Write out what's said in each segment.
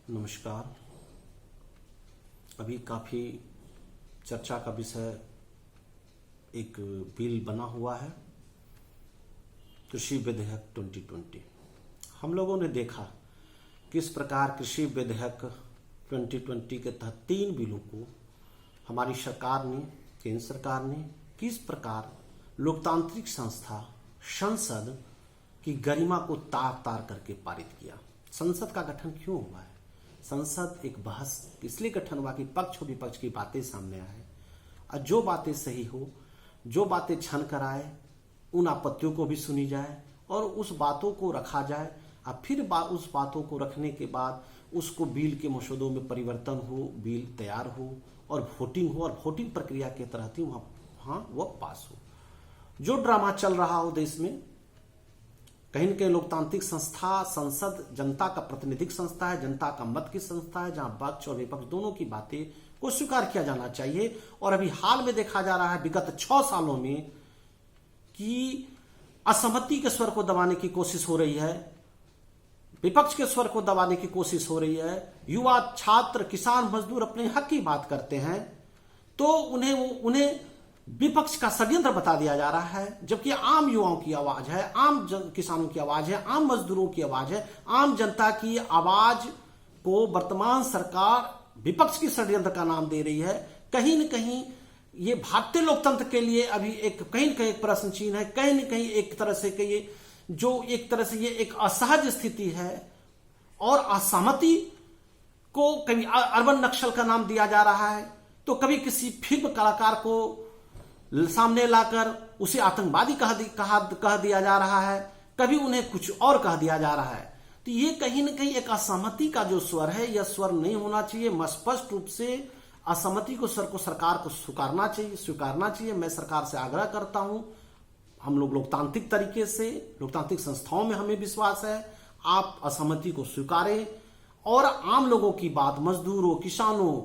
नमस्कार। अभी काफ़ी चर्चा का विषय एक बिल बना हुआ है, कृषि विधेयक 2020। हम लोगों ने देखा किस प्रकार कृषि विधेयक 2020 के तहत 3 बिलों को हमारी सरकार ने, केंद्र सरकार ने किस प्रकार लोकतांत्रिक संस्था संसद की गरिमा को तार तार करके पारित किया। संसद का गठन क्यों हुआ है? संसद एक बहस इसलिए गठन हुआ कि पक्ष और विपक्ष की बातें सामने आए और जो बातें सही हो, जो बातें छन कर आए, उन आपत्तियों को भी सुनी जाए और उस बातों को रखा जाए और फिर उस बातों को रखने के बाद उसको बिल के मसौदों में परिवर्तन हो, बिल तैयार हो और वोटिंग हो और वोटिंग प्रक्रिया के तहत ही वहाँ वह पास हो। जो ड्रामा चल रहा हो देश में, कहीं न कहीं लोकतांत्रिक संस्था संसद जनता का प्रातिनिधिक संस्था है, जनता का मत की संस्था है, जहां पक्ष और विपक्ष दोनों की बातें को स्वीकार किया जाना चाहिए। और अभी हाल में देखा जा रहा है विगत 6 सालों में कि असहमति के स्वर को दबाने की कोशिश हो रही है, विपक्ष के स्वर को दबाने की कोशिश हो रही है। युवा, छात्र, किसान, मजदूर अपने हक की बात करते हैं तो उन्हें विपक्ष का षड्यंत्र बता दिया जा रहा है, जबकि आम युवाओं की आवाज है, आम किसानों की आवाज है, आम मजदूरों की आवाज है, आम जनता की आवाज को वर्तमान सरकार विपक्ष की षड्यंत्र का नाम दे रही है। कहीं न कहीं ये भारतीय लोकतंत्र के लिए अभी कहीं न कहीं एक प्रश्न चिन्ह है, कहीं न कहीं एक तरह से ये एक असहज स्थिति है और असहमति को कभी अर्बन नक्सल का नाम दिया जा रहा है, तो कभी किसी फिल्म कलाकार को सामने लाकर उसे आतंकवादी कह दिया जा रहा है, कभी उन्हें कुछ और कह दिया जा रहा है। तो ये कहीं न कहीं एक असहमति का जो स्वर है, यह स्वर नहीं होना चाहिए। स्पष्ट रूप से असहमति को स्वर को सरकार को स्वीकारना चाहिए। मैं सरकार से आग्रह करता हूं, हम लोग लोकतांत्रिक तरीके से, लोकतांत्रिक संस्थाओं में हमें विश्वास है, आप असहमति को स्वीकारें और आम लोगों की बात, मजदूरों, किसानों,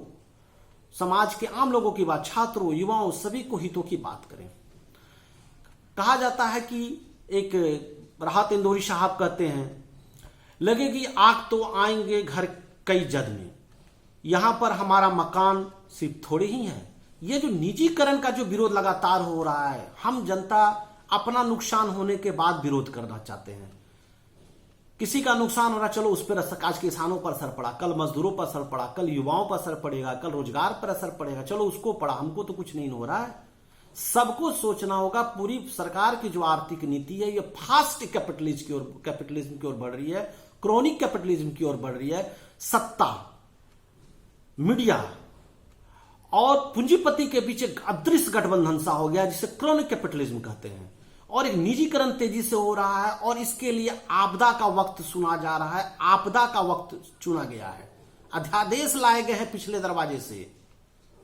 समाज के आम लोगों की बात, छात्रों, युवाओं, सभी को हितों की बात करें। कहा जाता है कि एक राहत इंदौरी साहब कहते हैं, लगेगी आग तो आएंगे घर कई जद में, यहां पर हमारा मकान सिर्फ थोड़े ही है। ये जो निजीकरण का जो विरोध लगातार हो रहा है, हम जनता अपना नुकसान होने के बाद विरोध करना चाहते हैं। किसी का नुकसान हो रहा, चलो उस पर आज किसानों पर असर पड़ा, कल मजदूरों पर असर पड़ा, कल युवाओं पर असर पड़ेगा, कल रोजगार पर असर पड़ेगा, चलो उसको पड़ा, हमको तो कुछ नहीं हो रहा है। सबको सोचना होगा। पूरी सरकार की जो आर्थिक नीति है ये फास्ट कैपिटलिज्म की ओर बढ़ रही है, क्रोनिक कैपिटलिज्म की ओर बढ़ रही है। सत्ता, मीडिया और पूंजीपति के बीच एक अदृश्य गठबंधन सा हो गया, जिसे क्रोनिक कैपिटलिज्म कहते हैं, और एक निजीकरण तेजी से हो रहा है और इसके लिए आपदा का वक्त चुना जा रहा है, आपदा का वक्त चुना गया है। अध्यादेश लाए गए हैं पिछले दरवाजे से।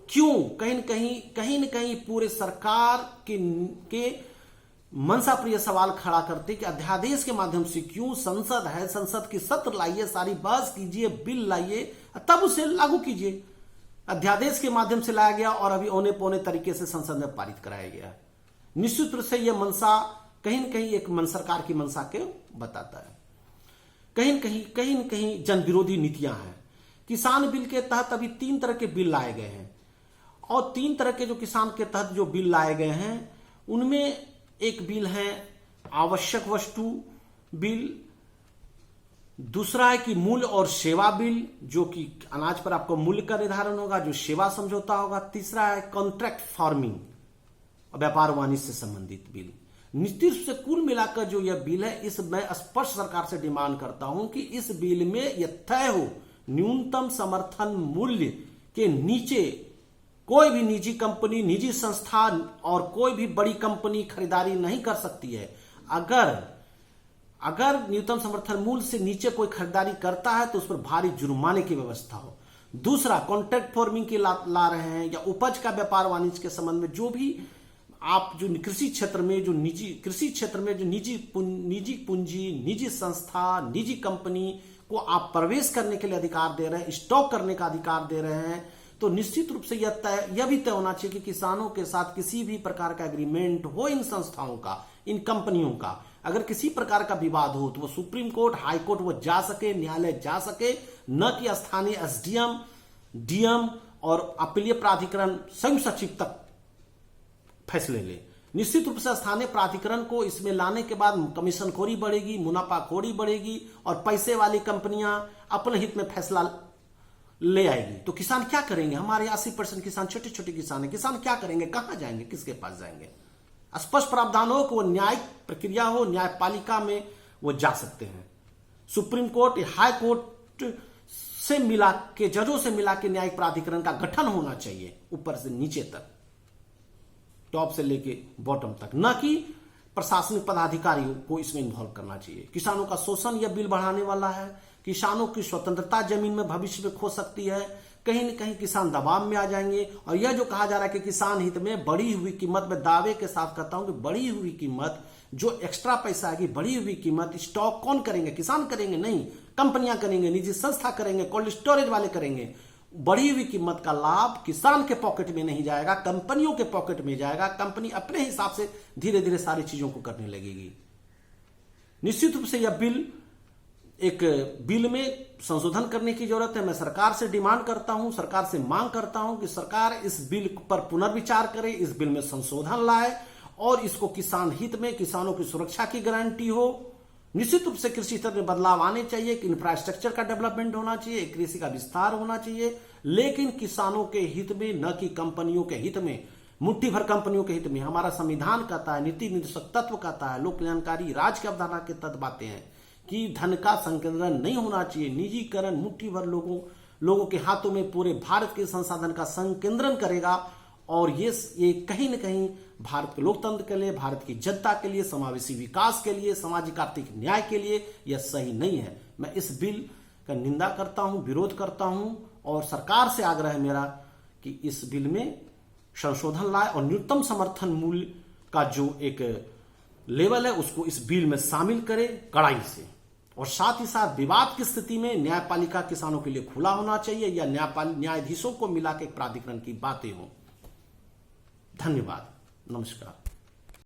क्यों? कहीं न कहीं पूरे सरकार के मनसा पर यह सवाल खड़ा करते कि अध्यादेश के माध्यम से क्यों? संसद है, संसद की सत्र लाइए, सारी बहस कीजिए, बिल लाइए, तब उसे लागू कीजिए। अध्यादेश के माध्यम से लाया गया और अभी औने पौने तरीके से संसद में पारित कराया गया। निश्चित रूप से यह मनसा कहीं न कहीं एक सरकार की मनसा के बताता है। कहीं न कहीं जन विरोधी नीतियां हैं। किसान बिल के तहत अभी 3 तरह के बिल लाए गए हैं और 3 तरह के जो किसान के तहत जो बिल लाए गए हैं उनमें एक बिल है आवश्यक वस्तु बिल, दूसरा है कि मूल्य और सेवा बिल, जो कि अनाज पर आपको मूल्य का निर्धारण होगा, जो सेवा समझौता होगा। तीसरा है कॉन्ट्रैक्ट फार्मिंग, व्यापार वाणिज्य से संबंधित बिल। निश्चित रूप से कुल मिलाकर जो यह बिल है, इस मैं स्पष्ट सरकार से डिमांड करता हूं कि इस बिल में यह तय हो न्यूनतम समर्थन मूल्य के नीचे कोई भी निजी कंपनी, निजी संस्था और कोई भी बड़ी कंपनी खरीदारी नहीं कर सकती है। अगर न्यूनतम समर्थन मूल्य से नीचे कोई खरीदारी करता है तो उस पर भारी जुर्माने की व्यवस्था हो। दूसरा, कॉन्ट्रैक्ट फार्मिंग की ला रहे हैं या उपज का व्यापार वाणिज्य के संबंध में जो भी आप जो कृषि क्षेत्र में जो निजी पूंजी, निजी संस्था, निजी कंपनी को आप प्रवेश करने के लिए अधिकार दे रहे हैं, स्टॉक करने का अधिकार दे रहे हैं, तो निश्चित रूप से यह भी तय होना चाहिए कि किसानों के साथ किसी भी प्रकार का एग्रीमेंट हो इन संस्थाओं का, इन कंपनियों का, अगर किसी प्रकार का विवाद हो तो वो सुप्रीम कोर्ट, हाई कोर्ट वो जा सके, न्यायालय जा सके, न कि स्थानीय एसडीएम, डीएम और अपीलीय प्राधिकरण संयुक्त सचिव तक फैसले ले। निश्चित रूप से स्थानीय प्राधिकरण को इसमें लाने के बाद कमीशनखोरी बढ़ेगी, मुनाफाखोरी बढ़ेगी और पैसे वाली कंपनियां अपने हित में फैसला ले आएगी। तो किसान क्या करेंगे? हमारे 80% किसान छोटे छोटे किसान हैं। किसान क्या करेंगे? कहां जाएंगे? किसके पास जाएंगे? स्पष्ट प्रावधान हो कि वो न्यायिक प्रक्रिया हो, न्यायपालिका में वो जा सकते हैं। सुप्रीम कोर्ट या हाई कोर्ट से मिला के, जजों से मिला के न्यायिक प्राधिकरण का गठन होना चाहिए, ऊपर से नीचे तक, टॉप से लेके बॉटम तक, न कि प्रशासनिक पदाधिकारियों को इसमें इन्वॉल्व करना चाहिए। किसानों का शोषण यह बिल बढ़ाने वाला है। किसानों की स्वतंत्रता जमीन में भविष्य में खो सकती है। कहीं न कहीं किसान दबाव में आ जाएंगे। और यह जो कहा जा रहा है कि किसान हित में बढ़ी हुई कीमत, में दावे के साथ कहता हूं कि बढ़ी हुई कीमत, जो एक्स्ट्रा पैसा आएगी, बढ़ी हुई कीमत स्टॉक कौन करेंगे? किसान करेंगे? नहीं, कंपनियां करेंगे, निजी संस्था करेंगे, कोल्ड स्टोरेज वाले करेंगे। बढ़ी हुई कीमत का लाभ किसान के पॉकेट में नहीं जाएगा, कंपनियों के पॉकेट में जाएगा। कंपनी अपने हिसाब से धीरे धीरे सारी चीजों को करने लगेगी। निश्चित रूप से यह बिल, एक बिल में संशोधन करने की जरूरत है। मैं सरकार से डिमांड करता हूं, सरकार से मांग करता हूं कि सरकार इस बिल पर पुनर्विचार करे, इस बिल में संशोधन लाए और इसको किसान हित में, किसानों की सुरक्षा की गारंटी हो। निश्चित रूप से कृषि क्षेत्र में बदलाव आने चाहिए, इंफ्रास्ट्रक्चर का डेवलपमेंट होना चाहिए, कृषि का विस्तार होना चाहिए, लेकिन किसानों के हित में, न कि कंपनियों के हित में, मुट्ठी भर कंपनियों के हित में। हमारा संविधान कहता है, नीति निर्देशक तत्व कहता है, लोक कल्याणकारी राज्य की अवधारणा के तहत बातें हैं कि धन का संकेंद्रण नहीं होना चाहिए। निजीकरण मुट्ठी भर लोगों के हाथों में पूरे भारत के संसाधन का संकेंद्रण करेगा और ये कहीं न कहीं भारत के लोकतंत्र के लिए, भारत की जनता के लिए, समावेशी विकास के लिए, सामाजिक आर्थिक न्याय के लिए यह सही नहीं है। मैं इस बिल का निंदा करता हूं, विरोध करता हूं और सरकार से आग्रह है मेरा कि इस बिल में संशोधन लाए और न्यूनतम समर्थन मूल्य का जो एक लेवल है उसको इस बिल में शामिल करे कड़ाई से। और साथ ही साथ विवाद की स्थिति में न्यायपालिका किसानों के लिए खुला होना चाहिए या न्यायाधीशों को मिला के एक प्राधिकरण की बातें हो। धन्यवाद, नमस्कार।